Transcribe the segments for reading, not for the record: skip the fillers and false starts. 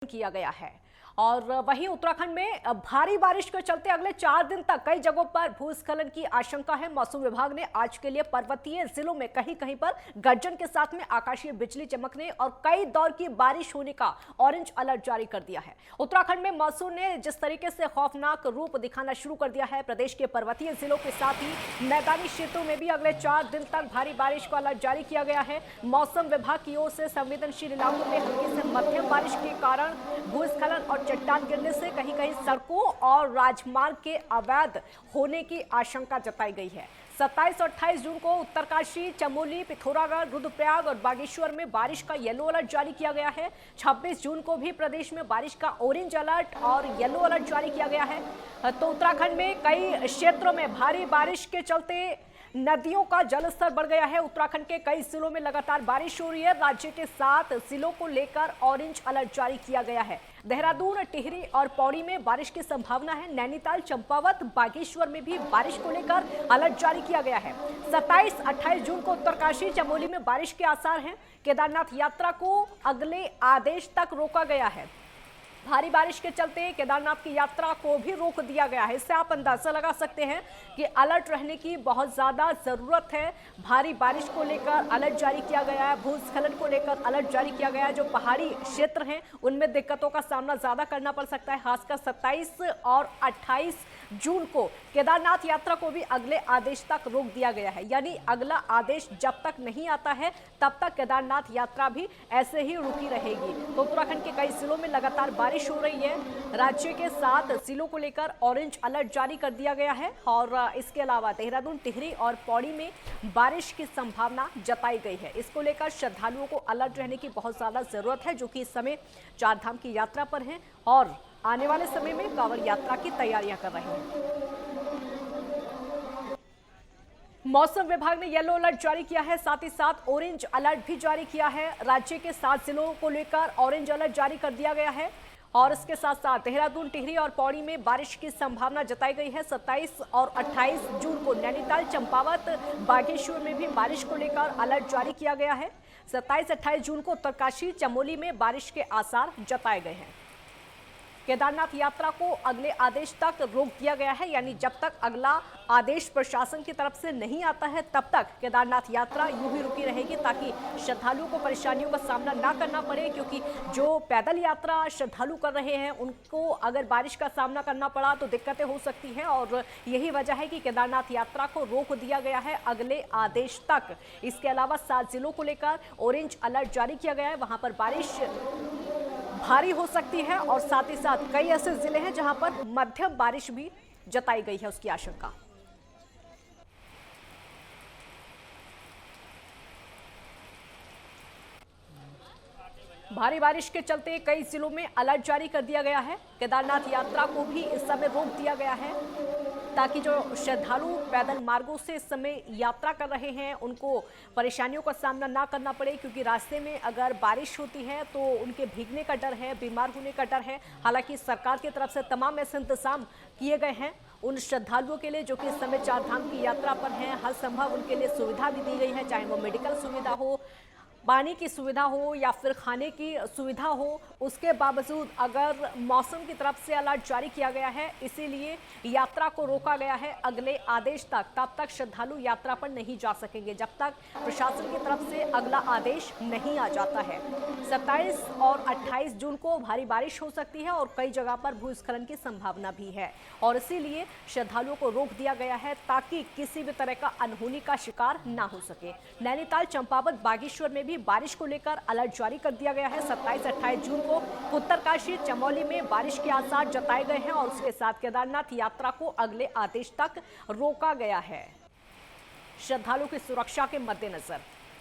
किया गया है। और वहीं उत्तराखंड में भारी बारिश के चलते अगले 4 दिन तक कई जगहों पर भूस्खलन की आशंका है। मौसम विभाग ने आज के लिए पर्वतीय जिलों में कहीं कहीं पर गर्जन के साथ में आकाशीय बिजली चमकने और कई दौर की बारिश होने का ऑरेंज अलर्ट जारी कर दिया है। उत्तराखंड में मानसून ने जिस तरीके से खौफनाक रूप दिखाना शुरू कर दिया है, प्रदेश के पर्वतीय जिलों के साथ ही मैदानी क्षेत्रों में भी अगले 4 दिन तक भारी बारिश का अलर्ट जारी किया गया है। मौसम विभाग की ओर से संवेदनशील इलाकों में हल्की से मध्यम बारिश के कारण भूस्खलन और चट्टान गिरने से कहीं कहीं सड़कों और राजमार्ग के अवैध होने की आशंका जताई गई है। 27 और 28 जून को उत्तरकाशी, चमोली, पिथौरागढ़, रुद्रप्रयाग और बागेश्वर में बारिश का येलो अलर्ट जारी किया गया है। 26 जून को भी प्रदेश में बारिश का ऑरेंज अलर्ट और येलो अलर्ट जारी किया गया है। तो उत्तराखंड में कई क्षेत्रों में भारी बारिश के चलते नदियों का जलस्तर बढ़ गया है। उत्तराखंड के कई जिलों में लगातार बारिश हो रही है। राज्य के 7 जिलों को लेकर ऑरेंज अलर्ट जारी किया गया है। देहरादून, टिहरी और पौड़ी में बारिश की संभावना है। नैनीताल, चंपावत, बागेश्वर में भी बारिश को लेकर अलर्ट जारी किया गया है। 27-28 जून को उत्तरकाशी, चमोली में बारिश के आसार हैं। केदारनाथ यात्रा को अगले आदेश तक रोका गया है। भारी बारिश के चलते केदारनाथ की यात्रा को भी रोक दिया गया है। इससे आप अंदाजा लगा सकते हैं कि अलर्ट रहने की बहुत ज्यादा जरूरत है। भारी बारिश को लेकर अलर्ट जारी किया गया है, भूस्खलन को लेकर अलर्ट जारी किया गया है। जो पहाड़ी क्षेत्र हैं उनमें दिक्कतों का सामना ज्यादा करना पड़ सकता है। खासकर 27 और 28 जून को केदारनाथ यात्रा को भी अगले आदेश तक रोक दिया गया है। यानी अगला आदेश जब तक नहीं आता है तब तक केदारनाथ यात्रा भी ऐसे ही रुकी रहेगी। तो उत्तराखंड के कई जिलों में लगातार बारिश हो रही है। राज्य के 7 जिलों को लेकर ऑरेंज अलर्ट जारी कर दिया गया है और इसके अलावा देहरादून, टिहरी और पौड़ी में बारिश की संभावना जताई गई है। इसको लेकर श्रद्धालुओं को अलर्ट रहने की बहुत ज्यादा जरूरत है, जो कि इस समय चारधाम की यात्रा पर हैं और आने वाले समय में कांवड़ यात्रा की तैयारियां कर रहे हैं। मौसम विभाग ने येलो अलर्ट जारी किया है, साथ ही साथ ऑरेंज अलर्ट भी जारी किया है। राज्य के 7 जिलों को लेकर ऑरेंज अलर्ट जारी कर दिया गया है और इसके साथ साथ देहरादून, टिहरी और पौड़ी में बारिश की संभावना जताई गई है। 27 और 28 जून को नैनीताल, चंपावत, बागेश्वर में भी बारिश को लेकर अलर्ट जारी किया गया है। 27-28 जून को उत्तरकाशी, चमोली में बारिश के आसार जताए गए हैं। केदारनाथ यात्रा को अगले आदेश तक रोक दिया गया है, यानी जब तक अगला आदेश प्रशासन की तरफ से नहीं आता है तब तक केदारनाथ यात्रा यूं ही रुकी रहेगी, ताकि श्रद्धालुओं को परेशानियों का सामना ना करना पड़े। क्योंकि जो पैदल यात्रा श्रद्धालु कर रहे हैं उनको अगर बारिश का सामना करना पड़ा तो दिक्कतें हो सकती हैं और यही वजह है कि केदारनाथ यात्रा को रोक दिया गया है अगले आदेश तक। इसके अलावा 7 जिलों को लेकर ऑरेंज अलर्ट जारी किया गया है, वहां पर बारिश भारी हो सकती है और साथ ही साथ कई ऐसे जिले हैं जहां पर मध्यम बारिश भी जताई गई है, उसकी आशंका। भारी बारिश के चलते कई जिलों में अलर्ट जारी कर दिया गया है। केदारनाथ यात्रा को भी इस समय रोक दिया गया है ताकि जो श्रद्धालु पैदल मार्गों से इस समय यात्रा कर रहे हैं उनको परेशानियों का सामना ना करना पड़े। क्योंकि रास्ते में अगर बारिश होती है तो उनके भीगने का डर है, बीमार होने का डर है। हालांकि सरकार की तरफ से तमाम ऐसे इंतजाम किए गए हैं उन श्रद्धालुओं के लिए जो कि इस समय चारधाम की यात्रा पर हैं। हर संभव उनके लिए सुविधा भी दी गई है, चाहे वो मेडिकल सुविधा हो, पानी की सुविधा हो या फिर खाने की सुविधा हो। उसके बावजूद अगर मौसम की तरफ से अलर्ट जारी किया गया है, इसीलिए यात्रा को रोका गया है अगले आदेश तक। तब तक श्रद्धालु यात्रा पर नहीं जा सकेंगे जब तक प्रशासन की तरफ से अगला आदेश नहीं आ जाता है। 27 और 28 जून को भारी बारिश हो सकती है और कई जगह पर भूस्खलन की संभावना भी है और इसीलिए श्रद्धालुओं को रोक दिया गया है ताकि किसी भी तरह का अनहोनी का शिकार ना हो सके। नैनीताल, चंपावत, बागेश्वर में भी बारिश को लेकर अलर्ट जारी कर दिया गया है। 27-28 जून को उत्तरकाशी, चमोली में बारिश के आसार जताए गए हैं और उसके साथ केदारनाथ यात्रा को अगले आदेश तक रोका गया है। श्रद्धालुओं की सुरक्षा के मद्देनजर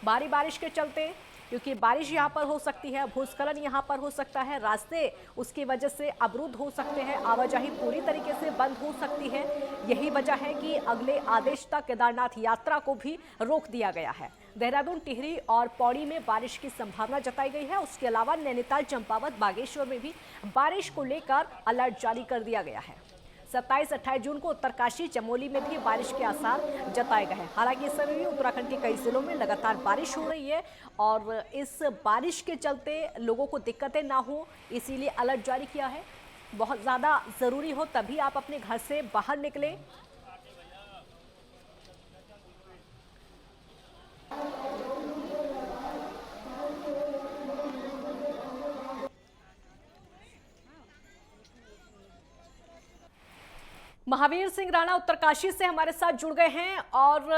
भारी बारिश के चलते, क्योंकि बारिश यहाँ पर हो सकती है, भूस्खलन यहाँ पर हो सकता है, रास्ते उसकी वजह से अवरुद्ध हो सकते हैं, आवाजाही पूरी तरीके से बंद हो सकती है। यही वजह है कि अगले आदेश तक केदारनाथ यात्रा को भी रोक दिया गया है। देहरादून, टिहरी और पौड़ी में बारिश की संभावना जताई गई है। उसके अलावा नैनीताल, चंपावत, बागेश्वर में भी बारिश को लेकर अलर्ट जारी कर दिया गया है। 27-28 जून को उत्तरकाशी चमोली में भी बारिश के आसार जताए गए हैं। हालांकि इस समय भी उत्तराखंड के कई जिलों में लगातार बारिश हो रही है और इस बारिश के चलते लोगों को दिक्कतें ना हो इसीलिए अलर्ट जारी किया है। बहुत ज़्यादा ज़रूरी हो तभी आप अपने घर से बाहर निकलें। महावीर सिंह राणा उत्तरकाशी से हमारे साथ जुड़ गए हैं और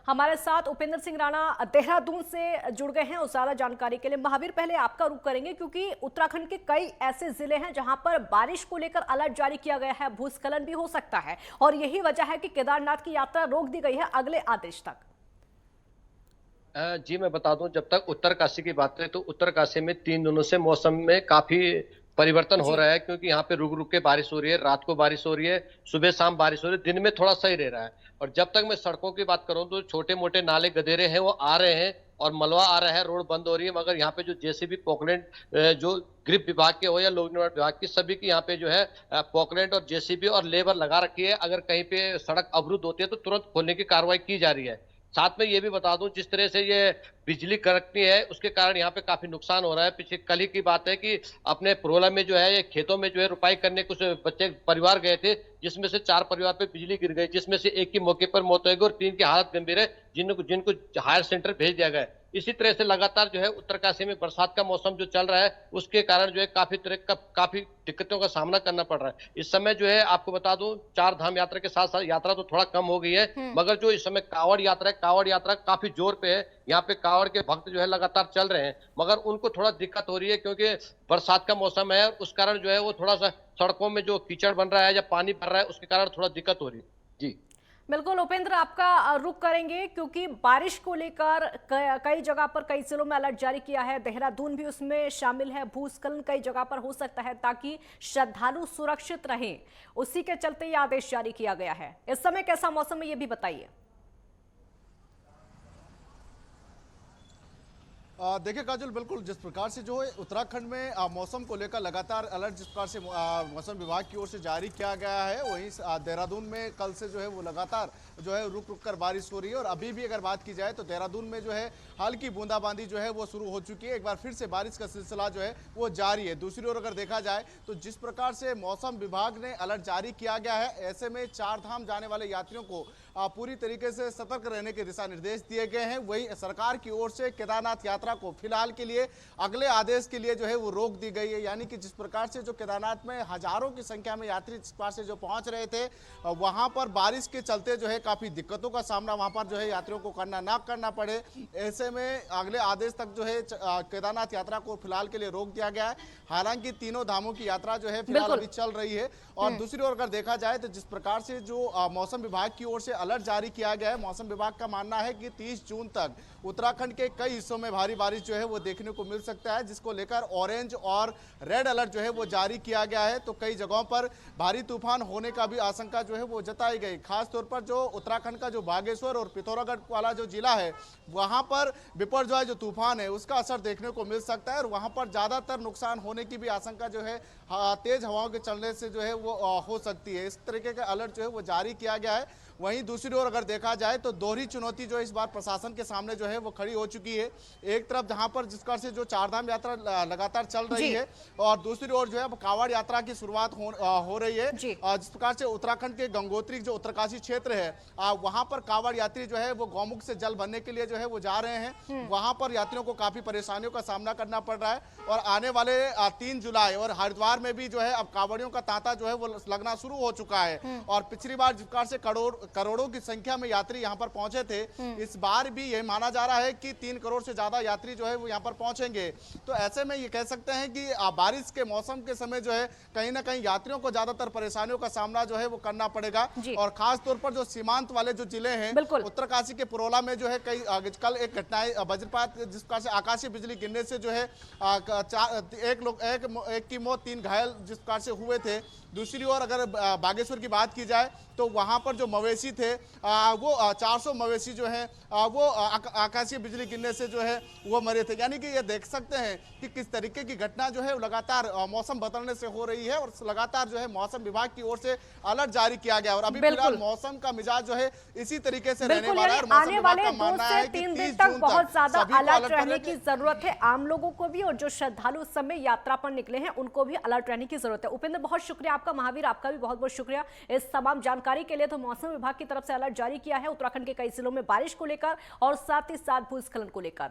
हमारे साथ उपेंद्र सिंह राणा देहरादून से जुड़ गए हैं उस ज्यादा जानकारी के लिए। महावीर, पहले आपका रुख करेंगे क्योंकि उत्तराखंड के कई ऐसे जिले हैं जहां पर बारिश को लेकर अलर्ट जारी किया गया है, भूस्खलन भी हो सकता है और यही वजह है कि केदारनाथ की यात्रा रोक दी गई है अगले आदेश तक। जी मैं बता दूं, जब तक उत्तरकाशी की बात करें तो उत्तरकाशी में 3 दिनों से मौसम में काफी परिवर्तन हो रहा है, क्योंकि यहाँ पे रुक रुक के बारिश हो रही है, रात को बारिश हो रही है, सुबह शाम बारिश हो रही है, दिन में थोड़ा सही रह रहा है। और जब तक मैं सड़कों की बात करूं तो छोटे मोटे नाले गदेरे हैं वो आ रहे हैं और मलबा आ रहा है, रोड बंद हो रही है, मगर यहाँ पे जो जेसीबी पॉकलैंड जो गृह विभाग के हो या लोक निर्माण विभाग की, सभी की यहाँ पे जो है पॉकलैंड और जेसीबी और लेबर लगा रखी है। अगर कहीं पे सड़क अवरुद्ध होती है तो तुरंत खोलने की कार्रवाई की जा रही है। साथ में ये भी बता दूं, जिस तरह से ये बिजली कड़कती है उसके कारण यहाँ पे काफी नुकसान हो रहा है। पिछले कल ही की बात है कि अपने परोला में जो है ये खेतों में जो है रुपाई करने कुछ बच्चे परिवार गए थे, जिसमें से 4 परिवार पे बिजली गिर गई, जिसमें से एक की मौके पर मौत हो गई और 3 की हालत गंभीर है, जिनको हायर सेंटर भेज दिया गया है। इसी तरह से लगातार जो है उत्तरकाशी में बरसात का मौसम जो चल रहा है उसके कारण जो है काफी दिक्कतों का सामना करना पड़ रहा है। इस समय जो है आपको बता दूं, 4 धाम यात्रा के साथ साथ यात्रा तो थोड़ा कम हो गई है, मगर जो इस समय कांवड़ यात्रा है, कांवड़ यात्रा काफी जोर पे है। यहाँ पे कांवड़ के भक्त जो है लगातार चल रहे हैं, मगर उनको थोड़ा दिक्कत हो रही है क्योंकि बरसात का मौसम है, उस कारण जो है वो थोड़ा सा सड़कों में जो कीचड़ बन रहा है या पानी भर रहा है उसके कारण थोड़ा दिक्कत हो रही है। जी बिल्कुल उपेंद्र, आपका रुख करेंगे क्योंकि बारिश को लेकर कई जगह पर कई जिलों में अलर्ट जारी किया है, देहरादून भी उसमें शामिल है। भूस्खलन कई जगह पर हो सकता है ताकि श्रद्धालु सुरक्षित रहें, उसी के चलते ये आदेश जारी किया गया है। इस समय कैसा मौसम है ये भी बताइए। देखिए काजल, बिल्कुल जिस प्रकार से जो है उत्तराखंड में मौसम को लेकर लगातार अलर्ट जिस प्रकार से मौसम विभाग की ओर से जारी किया गया है, वहीं देहरादून में कल से जो है वो लगातार जो है रुक रुक कर बारिश हो रही है। और अभी भी अगर बात की जाए तो देहरादून में जो है हल्की बूंदाबांदी जो है वो शुरू हो चुकी है। एक बार फिर से बारिश का सिलसिला जो है वो जारी है। दूसरी ओर अगर देखा जाए तो जिस प्रकार से मौसम विभाग ने अलर्ट जारी किया गया है, ऐसे में 4 धाम जाने वाले यात्रियों को पूरी तरीके से सतर्क रहने के दिशा निर्देश दिए गए हैं। वहीं सरकार की ओर से केदारनाथ यात्रा को फिलहाल के लिए अगले आदेश के लिए जो है वो रोक दी गई है। यानी कि जिस प्रकार से जो केदारनाथ में हजारों की संख्या में यात्री जिस प्रकार से जो पहुंच रहे थे, वहां पर बारिश के चलते जो है काफी दिक्कतों का सामना वहां पर जो है यात्रियों को करना पड़े। ऐसे में अगले आदेश तक जो है केदारनाथ यात्रा को फिलहाल के लिए रोक दिया गया है। हालांकि तीनों धामों की यात्रा जो है फिलहाल अभी चल रही है। और दूसरी ओर अगर देखा जाए तो जिस प्रकार से जो मौसम विभाग की ओर से अलर्ट जारी किया गया है, मौसम विभाग का मानना है कि 30 जून तक उत्तराखंड के कई हिस्सों में भारी बारिश जो है वो देखने को मिल सकता है, जिसको लेकर ऑरेंज और रेड अलर्ट जो है वो जारी किया गया है। तो कई जगहों पर भारी तूफान होने का भी आशंका जो है वो जताई गई। खासतौर पर जो उत्तराखंड का जो बागेश्वर और पिथौरागढ़ वाला जो जिला है, वहां पर बिपरजॉय जो तूफान है उसका असर देखने को मिल सकता है और वहां पर ज्यादातर नुकसान होने की भी आशंका जो है तेज हवाओं के चलने से जो है वो हो सकती है। इस तरीके का अलर्ट जो है वो जारी किया गया है। वहीं दूसरी ओर अगर देखा जाए तो दोहरी चुनौती जो इस बार प्रशासन के सामने जो है वो खड़ी हो चुकी है। एक तरफ जहां पर जिस प्रकार से जो 4 धाम यात्रा लगातार चल रही है और दूसरी ओर जो है अब कांवड़ यात्रा की शुरुआत हो रही है। जिस प्रकार से उत्तराखंड के गंगोत्री जो उत्तरकाशी क्षेत्र है, वहां पर कांवड़ यात्री जो है वो गौमुख से जल भरने के लिए जो है वो जा रहे हैं। वहां पर यात्रियों को काफी परेशानियों का सामना करना पड़ रहा है। और आने वाले 3 जुलाई और हरिद्वार में भी जो है अब कांवड़ियों का तांता जो है वो लगना शुरू हो चुका है। और पिछली बार जिस प्रकार से करोड़ों की संख्या में यात्री यहां पर पहुंचे थे, इस बार भी यह माना जा रहा है कि 3 करोड़ से ज्यादा यात्री जो है वो यहां पर पहुंचेंगे। तो ऐसे में ये कह सकते हैं कि बारिश के मौसम के समय जो है कहीं ना कहीं यात्रियों को ज्यादातर परेशानियों का सामना जो है वो करना पड़ेगा। और खास तौर पर जो सीमांत वाले जो जिले हैं, उत्तरकाशी के परोला में जो है कल एक घटनाएं वज्रपात जिस प्रकार से आकाशीय बिजली गिरने से जो है एक की मौत, 3 घायल जिस प्रकार से हुए थे। दूसरी ओर अगर बागेश्वर की बात की जाए तो वहां पर जो मवेशी मवेशी थे वो 400 मवेशी जो है वो आकाशीय बिजली गिरने से जो है वो मरे थे। यानी कि ये देख सकते हैं कि किस तरीके की घटना जो है लगातार मौसम बदलने से हो रही है और लगातार जो है मौसम विभाग की ओर से अलर्ट जारी किया गया और अभी फिलहाल मौसम का मिजाज जो है इसी तरीके से रहने वाला है और मौसम आने विभाग वाले का 2 मानना से है कि 3 दिन 30 तक जून बहुत ज्यादा सभी को अलर्ट अलर्ट रहने करने की जरूरत है। आम लोगों को भी और जो श्रद्धालु उस समय यात्रा पर निकले हैं उनको भी अलर्ट रहने की जरूरत है। उपेंद्र, बहुत शुक्रिया आपका। महावीर, आपका भी बहुत बहुत शुक्रिया इस तमाम जानकारी के लिए। तो मौसम विभाग की तरफ से अलर्ट जारी किया है उत्तराखंड के कई जिलों में बारिश को लेकर और साथ ही साथ भूस्खलन को लेकर।